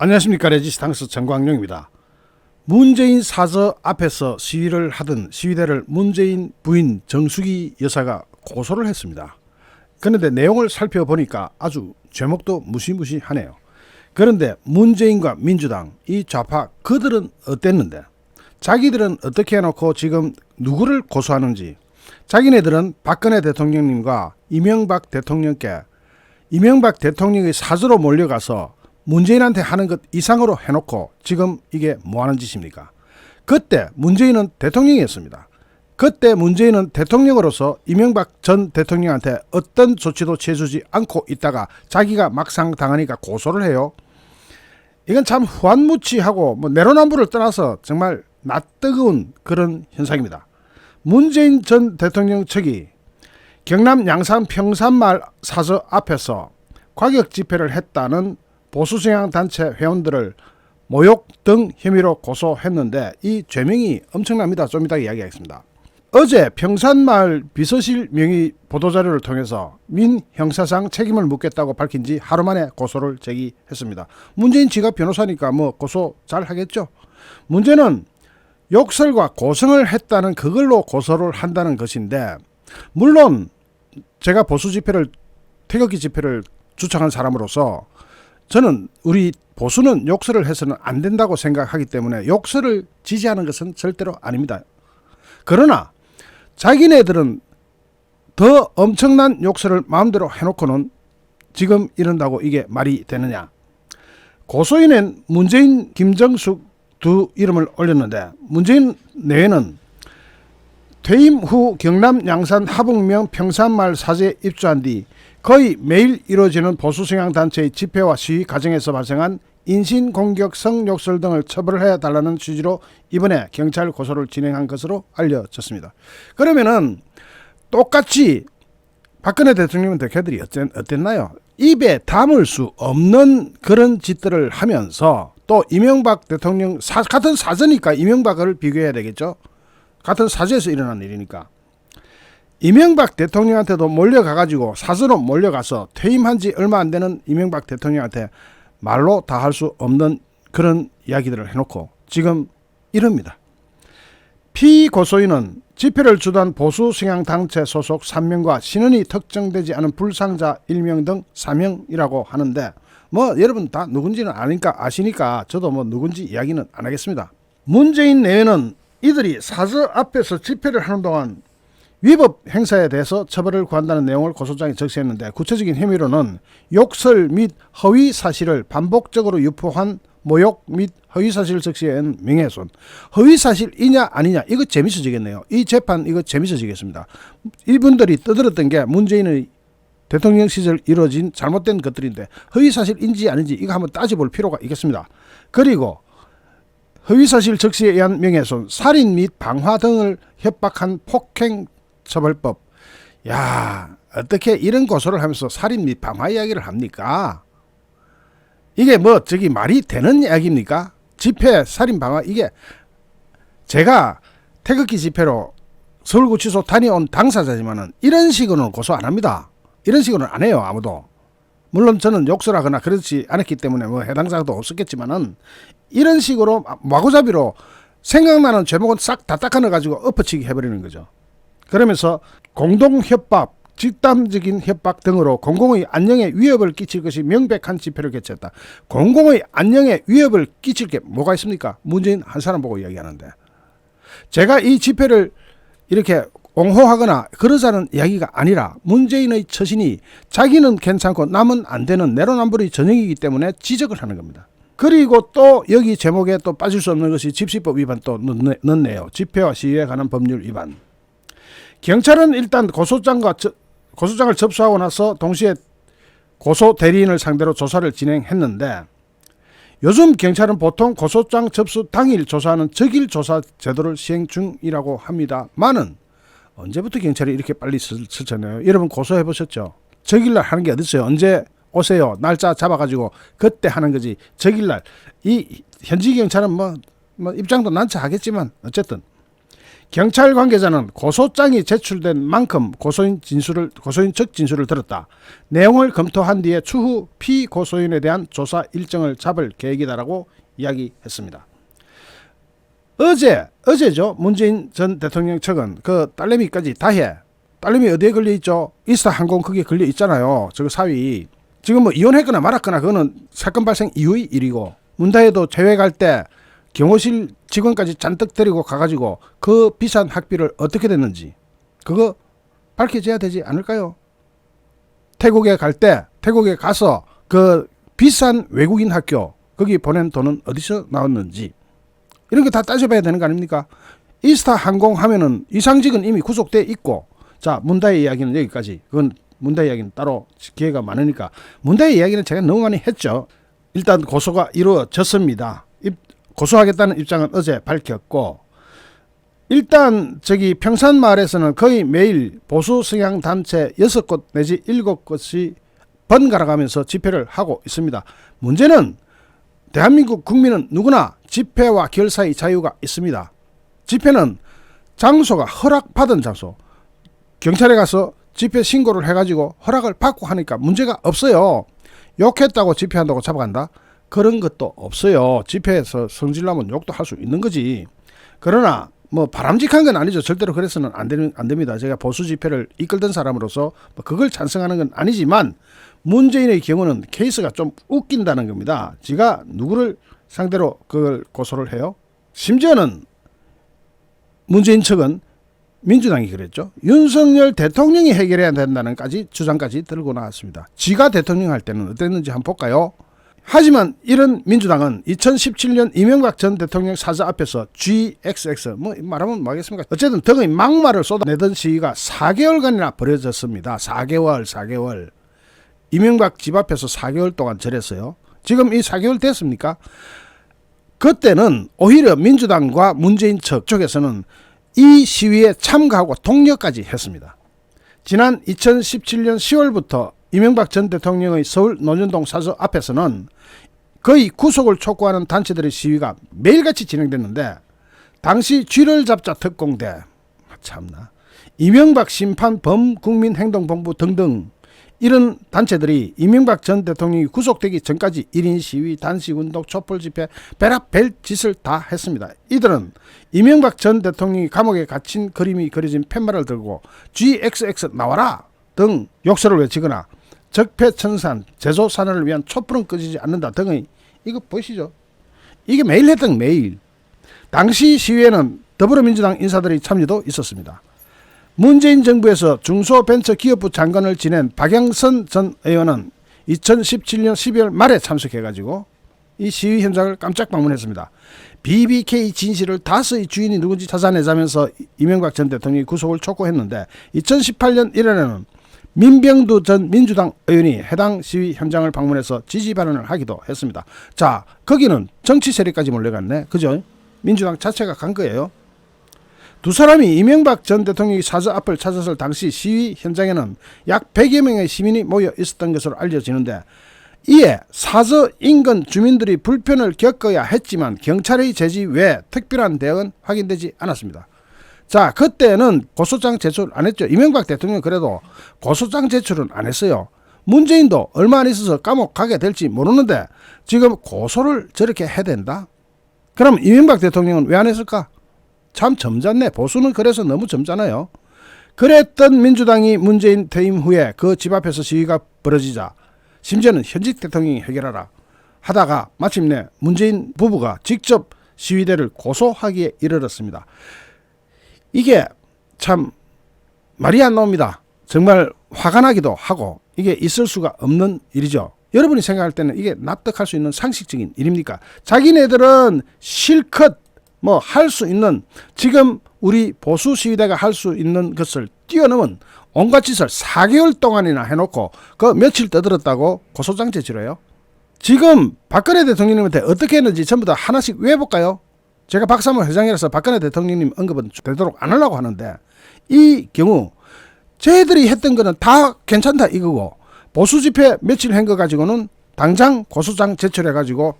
안녕하십니까. 레지스탕스 정광용입니다. 문재인 사저 앞에서 시위를 하던 시위대를 문재인 부인 정수기 여사가 고소를 했습니다. 그런데 내용을 살펴보니까 아주 제목도 무시무시하네요. 그런데 문재인과 민주당 이 좌파 그들은 어땠는데, 자기들은 어떻게 해놓고 지금 누구를 고소하는지, 자기네들은 박근혜 대통령님과 이명박 대통령께 이명박 대통령의 사저로 몰려가서 문재인한테 하는 것 이상으로 해놓고 지금 이게 뭐하는 짓입니까? 그때 문재인은 대통령이었습니다. 그때 문재인은 대통령으로서 이명박 전 대통령한테 어떤 조치도 취해주지 않고 있다가 자기가 막상 당하니까 고소를 해요. 이건 참 후한무치하고 내로남불을 떠나서 정말 낯뜨거운 그런 현상입니다. 문재인 전 대통령 측이 경남 양산 평산마을 사저 앞에서 과격 집회를 했다는 보수성향 단체 회원들을 모욕 등 혐의로 고소했는데 이 죄명이 엄청납니다. 좀 이따 이야기하겠습니다. 어제 평산마을 비서실 명의 보도자료를 통해서 민 형사상 책임을 묻겠다고 밝힌 지 하루 만에 고소를 제기했습니다. 문재인 지가 변호사니까 고소 잘 하겠죠. 문제는 욕설과 고성을 했다는 그걸로 고소를 한다는 것인데, 물론 제가 보수 집회를 태극기 집회를 주창한 사람으로서 저는 우리 보수는 욕설을 해서는 안 된다고 생각하기 때문에 욕설을 지지하는 것은 절대로 아닙니다. 그러나 자기네들은 더 엄청난 욕설을 마음대로 해놓고는 지금 이런다고 이게 말이 되느냐. 고소인은 문재인, 김정숙 두 이름을 올렸는데, 문재인 내외는 퇴임 후 경남 양산 하북면 평산마을 사저에 입주한 뒤 거의 매일 이루어지는 보수성향단체의 집회와 시위 과정에서 발생한 인신공격, 성욕설 등을 처벌해야 달라는 취지로 이번에 경찰 고소를 진행한 것으로 알려졌습니다. 그러면은 똑같이 박근혜 대통령한테 걔들이 어땠나요? 입에 담을 수 없는 그런 짓들을 하면서, 또 이명박 대통령 같은 사저니까 이명박을 비교해야 되겠죠. 같은 사저에서 일어난 일이니까 이명박 대통령한테도 몰려가가지고 사저로 몰려가서 퇴임한 지 얼마 안 되는 이명박 대통령한테 말로 다 할 수 없는 그런 이야기들을 해놓고 지금 이럽니다. 피고소인은 집회를 주도한 보수성향단체 소속 3명과 신원이 특정되지 않은 불상자 1명 등 4명이라고 하는데, 여러분 다 누군지는 아시니까 저도 누군지 이야기는 안 하겠습니다. 문재인 내외는 이들이 사저 앞에서 집회를 하는 동안 위법 행사에 대해서 처벌을 구한다는 내용을 고소장에 적시했는데, 구체적인 혐의로는 욕설 및 허위 사실을 반복적으로 유포한 모욕 및 허위 사실을 적시한 명예훼손. 허위 사실이냐 아니냐, 이거 재밌어지겠네요. 이 재판 이거 재밌어지겠습니다. 이분들이 떠들었던 게 문재인의 대통령 시절 이루어진 잘못된 것들인데 허위 사실인지 아닌지 이거 한번 따져볼 필요가 있겠습니다. 그리고 허위사실 적시에 의한 명예훼손, 살인 및 방화 등을 협박한 폭행처벌법. 야, 어떻게 이런 고소를 하면서 살인 및 방화 이야기를 합니까? 이게 말이 되는 이야기입니까? 집회, 살인, 방화, 이게 제가 태극기 집회로 서울구치소 다녀온 당사자지만은 이런 식으로는 고소 안 합니다. 이런 식으로는 안 해요, 아무도. 물론 저는 욕설하거나 그렇지 않았기 때문에 해당사도 없었겠지만은 이런 식으로 마구잡이로 생각나는 제목은 싹 다 닦아넣어가지고 엎어치기 해버리는 거죠. 그러면서 공동협박, 집단적인 협박 등으로 공공의 안녕에 위협을 끼칠 것이 명백한 집회를 개최했다. 공공의 안녕에 위협을 끼칠 게 뭐가 있습니까? 문재인 한 사람 보고 이야기하는데, 제가 이 집회를 이렇게 옹호하거나 그러자는 이야기가 아니라 문재인의 처신이 자기는 괜찮고 남은 안 되는 내로남불의 전형이기 때문에 지적을 하는 겁니다. 그리고 또 여기 제목에 또 빠질 수 없는 것이 집시법 위반 또 넣네요. 집회와 시위에 관한 법률 위반. 경찰은 일단 고소장을 접수하고 나서 동시에 고소 대리인을 상대로 조사를 진행했는데, 요즘 경찰은 보통 고소장 접수 당일 조사하는 적일 조사 제도를 시행 중이라고 합니다만은 언제부터 경찰이 이렇게 빨리 설쳤나요? 여러분 고소해 보셨죠? 적일날 하는 게 어디 있어요? 언제 오세요? 날짜 잡아가지고 그때 하는 거지. 적일날 이 현지 경찰은 입장도 난처하겠지만 어쨌든 경찰 관계자는 고소장이 제출된 만큼 고소인 즉 진술을 들었다. 내용을 검토한 뒤에 추후 피고소인에 대한 조사 일정을 잡을 계획이다라고 이야기했습니다. 어제죠. 문재인 전 대통령 측은 그 딸내미까지 다해. 딸내미 어디에 걸려있죠? 이스타 항공 거기에 걸려있잖아요. 저거 사위. 지금 뭐 이혼했거나 말았거나 그거는 사건 발생 이후의 일이고, 문다혜도 재회 갈 때 경호실 직원까지 잔뜩 데리고 가가지고 그 비싼 학비를 어떻게 됐는지 그거 밝혀져야 되지 않을까요? 태국에 가서 그 비싼 외국인 학교 거기 보낸 돈은 어디서 나왔는지 이런 거 다 따져봐야 되는 거 아닙니까? 이스타 항공 하면은 이상직은 이미 구속돼 있고, 자, 문다혜 이야기는 여기까지. 그건 문다혜 이야기는 따로 기회가 많으니까. 문다혜 이야기는 제가 너무 많이 했죠. 일단 고소가 이루어졌습니다. 고소하겠다는 입장은 어제 밝혔고, 일단 저기 평산마을에서는 거의 매일 보수 성향 단체 6곳 내지 7곳이 번갈아 가면서 집회를 하고 있습니다. 문제는 대한민국 국민은 누구나 집회와 결사의 자유가 있습니다. 집회는 장소가 허락받은 장소, 경찰에 가서 집회 신고를 해가지고 허락을 받고 하니까 문제가 없어요. 욕했다고 집회한다고 잡아간다? 그런 것도 없어요. 집회에서 성질나면 욕도 할 수 있는 거지. 그러나 뭐 바람직한 건 아니죠. 절대로 그래서는 안 됩니다. 제가 보수 집회를 이끌던 사람으로서 그걸 찬성하는 건 아니지만, 문재인의 경우는 케이스가 좀 웃긴다는 겁니다. 지가 누구를 상대로 그걸 고소를 해요? 심지어는 문재인 측은 민주당이 그랬죠. 윤석열 대통령이 해결해야 된다는 주장까지 들고 나왔습니다. 지가 대통령 할 때는 어땠는지 한번 볼까요? 하지만 이런 민주당은 2017년 이명박 전 대통령 사저 앞에서 GXX 말하면 뭐하겠습니까? 어쨌든 등의 막말을 쏟아내던 시위가 4개월간이나 벌어졌습니다. 4개월. 이명박 집 앞에서 4개월 동안 절했어요. 지금 이 4개월 됐습니까? 그때는 오히려 민주당과 문재인 측 쪽에서는 이 시위에 참가하고 독려까지 했습니다. 지난 2017년 10월부터 이명박 전 대통령의 서울 논현동 사저 앞에서는 거의 구속을 촉구하는 단체들의 시위가 매일같이 진행됐는데, 당시 쥐를 잡자 특공대, 참나, 이명박 심판 범국민행동본부 등등 이런 단체들이 이명박 전 대통령이 구속되기 전까지 1인 시위, 단식운동, 촛불집회, 별의별 짓을 다 했습니다. 이들은 이명박 전 대통령이 감옥에 갇힌 그림이 그려진 팻말을 들고 GXX 나와라 등 욕설을 외치거나 적폐청산, 제조산업을 위한 촛불은 꺼지지 않는다 등의, 이거 보시죠. 이게 매일 했던 매일. 당시 시위에는 더불어민주당 인사들의 참여도 있었습니다. 문재인 정부에서 중소벤처기업부 장관을 지낸 박영선 전 의원은 2017년 12월 말에 참석해가지고 이 시위 현장을 깜짝 방문했습니다. BBK 진실을 다스의 주인이 누군지 찾아내자면서 이명박 전 대통령이 구속을 촉구했는데, 2018년 1월에는 민병두 전 민주당 의원이 해당 시위 현장을 방문해서 지지 발언을 하기도 했습니다. 자, 거기는 정치 세력까지 몰려갔네. 그죠? 민주당 자체가 간 거예요. 두 사람이 이명박 전 대통령이 사저 앞을 찾았을 당시 시위 현장에는 약 100여 명의 시민이 모여 있었던 것으로 알려지는데, 이에 사저 인근 주민들이 불편을 겪어야 했지만 경찰의 제지 외에 특별한 대응은 확인되지 않았습니다. 자, 그때는 고소장 제출 안 했죠. 이명박 대통령 그래도 고소장 제출은 안 했어요. 문재인도 얼마 안 있어서 감옥 가게 될지 모르는데 지금 고소를 저렇게 해야 된다? 그럼 이명박 대통령은 왜 안 했을까? 참 점잖네. 보수는 그래서 너무 점잖아요. 그랬던 민주당이 문재인 퇴임 후에 그 집 앞에서 시위가 벌어지자 심지어는 현직 대통령이 해결하라 하다가 마침내 문재인 부부가 직접 시위대를 고소하기에 이르렀습니다. 이게 참 말이 안 나옵니다. 정말 화가 나기도 하고 이게 있을 수가 없는 일이죠. 여러분이 생각할 때는 이게 납득할 수 있는 상식적인 일입니까? 자기네들은 실컷 할 수 있는, 지금 우리 보수 시위대가 할 수 있는 것을 뛰어넘은 온갖 짓을 4개월 동안이나 해놓고 그 며칠 떠들었다고 고소장 제출해요. 지금 박근혜 대통령님한테 어떻게 했는지 전부 다 하나씩 외워볼까요? 제가 박사모 회장이라서 박근혜 대통령님 언급은 되도록 안 하려고 하는데, 이 경우 쟤들이 했던 거는 다 괜찮다 이거고, 보수 집회 며칠 한 거 가지고는 당장 고소장 제출해가지고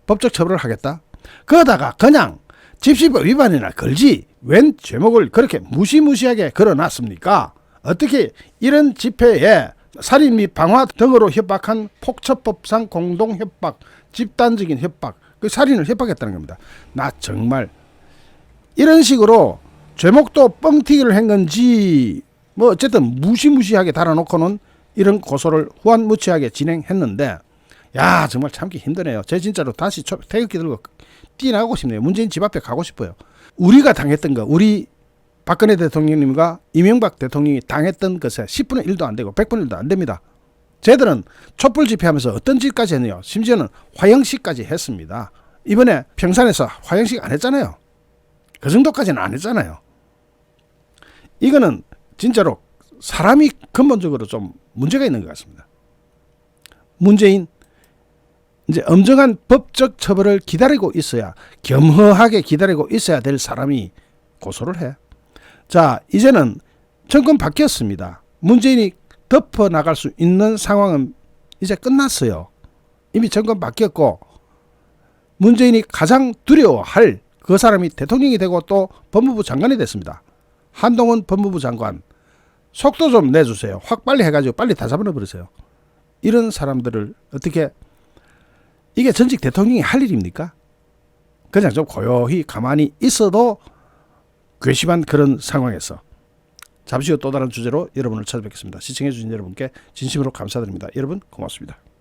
법적 처벌을 하겠다. 그러다가 그냥 집시법 위반이나 걸지 웬 죄목을 그렇게 무시무시하게 걸어놨습니까? 어떻게 이런 집회에 살인 및 방화 등으로 협박한 폭처법상 공동협박, 집단적인 협박, 그 살인을 협박했다는 겁니다. 나 정말 이런 식으로 죄목도 뻥튀기를 한 건지 뭐 어쨌든 무시무시하게 달아놓고는 이런 고소를 후한무치하게 진행했는데, 야 정말 참기 힘드네요. 제 진짜로 다시 태극기 들고 뛰어나가고 싶네요. 문재인 집 앞에 가고 싶어요. 우리가 당했던 거, 우리 박근혜 대통령님과 이명박 대통령이 당했던 것에 10분의 1도 안 되고 100분의 1도 안 됩니다. 쟤들은 촛불 집회하면서 어떤 짓까지 했네요. 심지어는 화형식까지 했습니다. 이번에 평산에서 화형식 안 했잖아요. 그 정도까지는 안 했잖아요. 이거는 진짜로 사람이 근본적으로 좀 문제가 있는 것 같습니다. 문재인 이제 엄정한 법적 처벌을 기다리고 있어야, 겸허하게 기다리고 있어야 될 사람이 고소를 해. 자, 이제는 정권 바뀌었습니다. 문재인이 덮어 나갈 수 있는 상황은 이제 끝났어요. 이미 정권 바뀌었고, 문재인이 가장 두려워할 그 사람이 대통령이 되고 또 법무부 장관이 됐습니다. 한동훈 법무부 장관, 속도 좀 내주세요. 확 빨리 해가지고 빨리 다 잡아넣어버리세요. 이런 사람들을 어떻게, 이게 전직 대통령이 할 일입니까? 그냥 좀 고요히 가만히 있어도 괘씸한 그런 상황에서. 잠시 후 또 다른 주제로 여러분을 찾아뵙겠습니다. 시청해주신 여러분께 진심으로 감사드립니다. 여러분 고맙습니다.